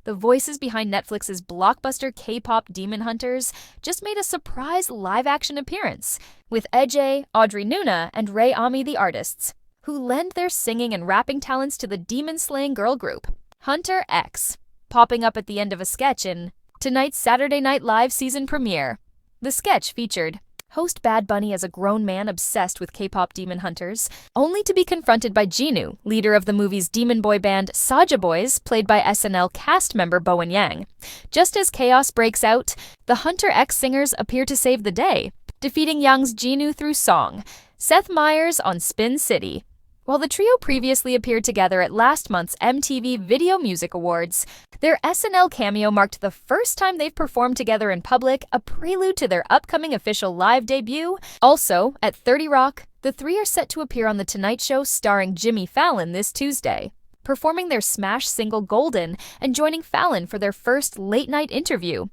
The voices behind Netflix's blockbuster K-pop Demon Hunters just made a surprise live-action appearance, with Ej, Audrey Nuna, and Ray Ami the artists, who lend their singing and rapping talents to the demon-slaying girl group, Hunter X, popping up at the end of a sketch in tonight's Saturday Night Live season premiere. The sketch featured host Bad Bunny as a grown man obsessed with K-pop Demon Hunters, only to be confronted by Jinu, leader of the movie's demon boy band Saja Boys, played by SNL cast member Bowen Yang. Just as chaos breaks out, the Hunter X singers appear to save the day, defeating Yang's Jinu through song. Seth Meyers on Spin City. While the trio previously appeared together at last month's MTV Video Music Awards, their SNL cameo marked the first time they've performed together in public, a prelude to their upcoming official live debut. Also, at 30 Rock, the three are set to appear on The Tonight Show starring Jimmy Fallon this Tuesday, performing their smash single Golden and joining Fallon for their first late-night interview.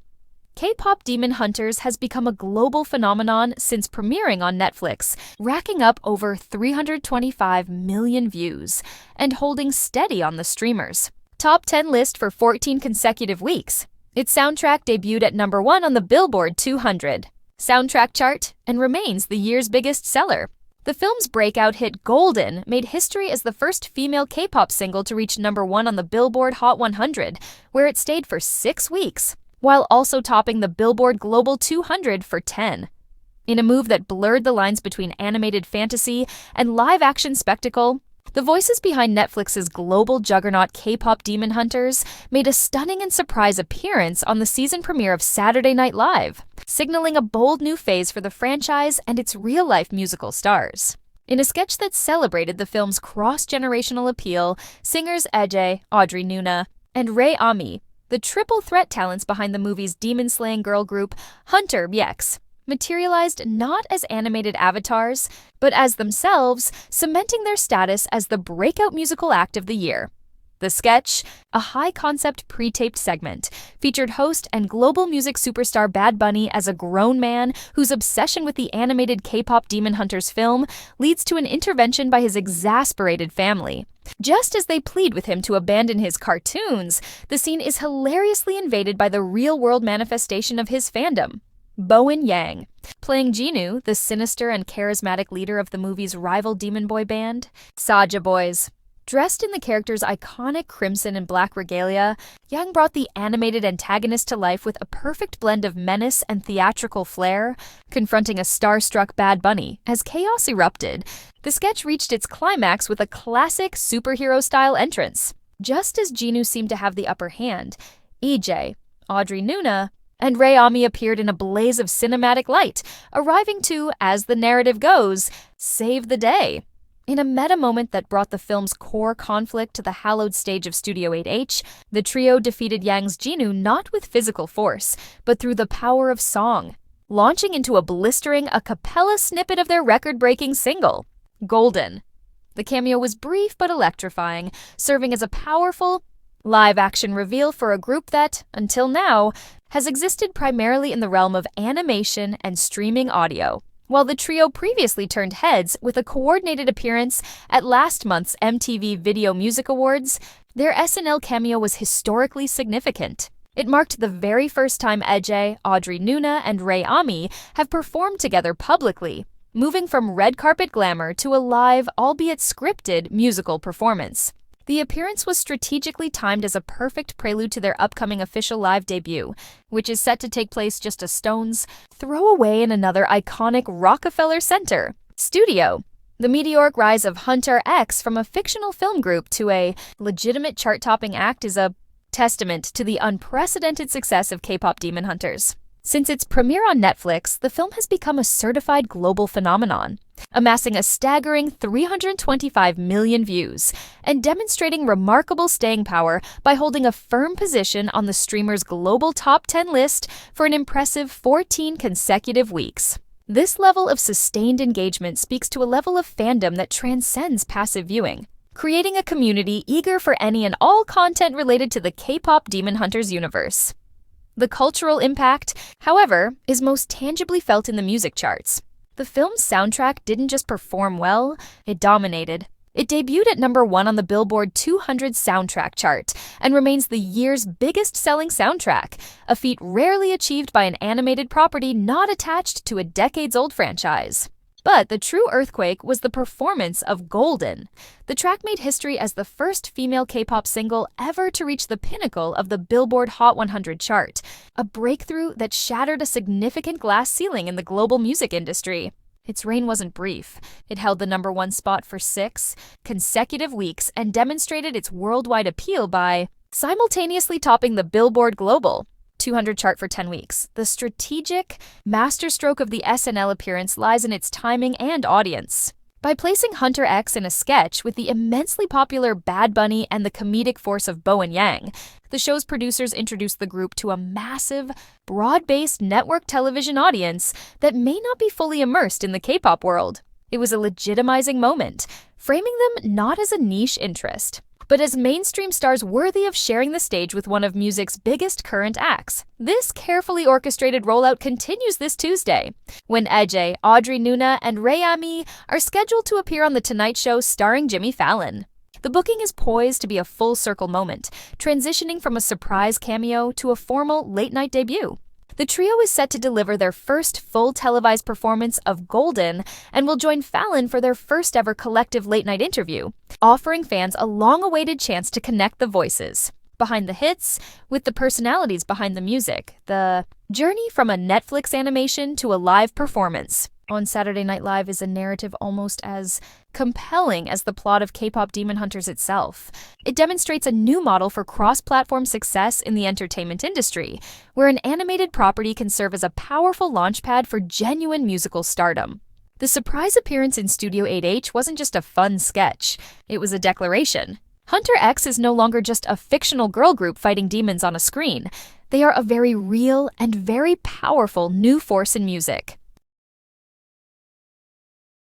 K-pop Demon Hunters has become a global phenomenon since premiering on Netflix, racking up over 325 million views and holding steady on the streamer's top 10 list for 14 consecutive weeks. Its soundtrack debuted at number 1 on the Billboard 200 soundtrack chart and remains the year's biggest seller. The film's breakout hit Golden made history as the first female K-pop single to reach number 1 on the Billboard Hot 100, where it stayed for 6 weeks, while also topping the Billboard Global 200 for 10. In a move that blurred the lines between animated fantasy and live-action spectacle, the voices behind Netflix's global juggernaut K-pop Demon Hunters made a stunning and surprise appearance on the season premiere of Saturday Night Live, signaling a bold new phase for the franchise and its real-life musical stars. In a sketch that celebrated the film's cross-generational appeal, singers Ej, Audrey Nuna, and Ray Ami, the triple threat talents behind the movie's demon-slaying girl group, Hunter X, materialized not as animated avatars, but as themselves, cementing their status as the breakout musical act of the year. The sketch, a high-concept pre-taped segment, featured host and global music superstar Bad Bunny as a grown man whose obsession with the animated K-pop Demon Hunters film leads to an intervention by his exasperated family. Just as they plead with him to abandon his cartoons, the scene is hilariously invaded by the real-world manifestation of his fandom, Bowen Yang, playing Jinu, the sinister and charismatic leader of the movie's rival demon boy band, Saja Boys. Dressed in the character's iconic crimson and black regalia, Yang brought the animated antagonist to life with a perfect blend of menace and theatrical flair, confronting a starstruck Bad Bunny as chaos erupted. The sketch reached its climax with a classic superhero-style entrance. Just as Jinu seemed to have the upper hand, Ej, Audrey Nuna, and Ray Ami appeared in a blaze of cinematic light, arriving to, as the narrative goes, save the day. In a meta moment that brought the film's core conflict to the hallowed stage of Studio 8H, the trio defeated Yang's Jinu not with physical force, but through the power of song, launching into a blistering a cappella snippet of their record-breaking single, Golden. The cameo was brief but electrifying, serving as a powerful, live-action reveal for a group that, until now, has existed primarily in the realm of animation and streaming audio. While the trio previously turned heads with a coordinated appearance at last month's MTV Video Music Awards, their SNL cameo was historically significant. It marked the very first time Ej, Audrey Nuna, and Ray Ami have performed together publicly, moving from red carpet glamour to a live, albeit scripted, musical performance. The appearance was strategically timed as a perfect prelude to their upcoming official live debut, which is set to take place just a stone's throw away in another iconic Rockefeller Center studio. The meteoric rise of Hunter X from a fictional film group to a legitimate chart-topping act is a testament to the unprecedented success of K-pop Demon Hunters. Since its premiere on Netflix, the film has become a certified global phenomenon, amassing a staggering 325 million views and demonstrating remarkable staying power by holding a firm position on the streamer's global top 10 list for an impressive 14 consecutive weeks. This level of sustained engagement speaks to a level of fandom that transcends passive viewing, creating a community eager for any and all content related to the K-pop Demon Hunters universe. The cultural impact, however, is most tangibly felt in the music charts. The film's soundtrack didn't just perform well, it dominated. It debuted at #1 on the Billboard 200 soundtrack chart and remains the year's biggest-selling soundtrack, a feat rarely achieved by an animated property not attached to a decades-old franchise. But the true earthquake was the performance of Golden. The track made history as the first female K-pop single ever to reach the pinnacle of the Billboard Hot 100 chart, a breakthrough that shattered a significant glass ceiling in the global music industry. Its reign wasn't brief. It held the #1 spot for 6 consecutive weeks and demonstrated its worldwide appeal by simultaneously topping the Billboard Global 200 chart for 10 weeks. The strategic masterstroke of the SNL appearance lies in its timing and audience. By placing Hunter X in a sketch with the immensely popular Bad Bunny and the comedic force of Bo and Yang, the show's producers introduced the group to a massive, broad-based network television audience that may not be fully immersed in the K-pop world. It was a legitimizing moment, framing them not as a niche interest, but as mainstream stars worthy of sharing the stage with one of music's biggest current acts. This carefully orchestrated rollout continues this Tuesday, when AJ, Audrey Nuna, and Ray Ami are scheduled to appear on The Tonight Show starring Jimmy Fallon. The booking is poised to be a full-circle moment, transitioning from a surprise cameo to a formal late-night debut. The trio is set to deliver their first full televised performance of Golden and will join Fallon for their first-ever collective late-night interview, offering fans a long-awaited chance to connect the voices behind the hits with the personalities behind the music, the journey from a Netflix animation to a live performance. On Saturday Night Live is a narrative almost as compelling as the plot of K-pop Demon Hunters itself. It demonstrates a new model for cross-platform success in the entertainment industry, where an animated property can serve as a powerful launchpad for genuine musical stardom. The surprise appearance in Studio 8H wasn't just a fun sketch, it was a declaration. Hunter X is no longer just a fictional girl group fighting demons on a screen. They are a very real and very powerful new force in music.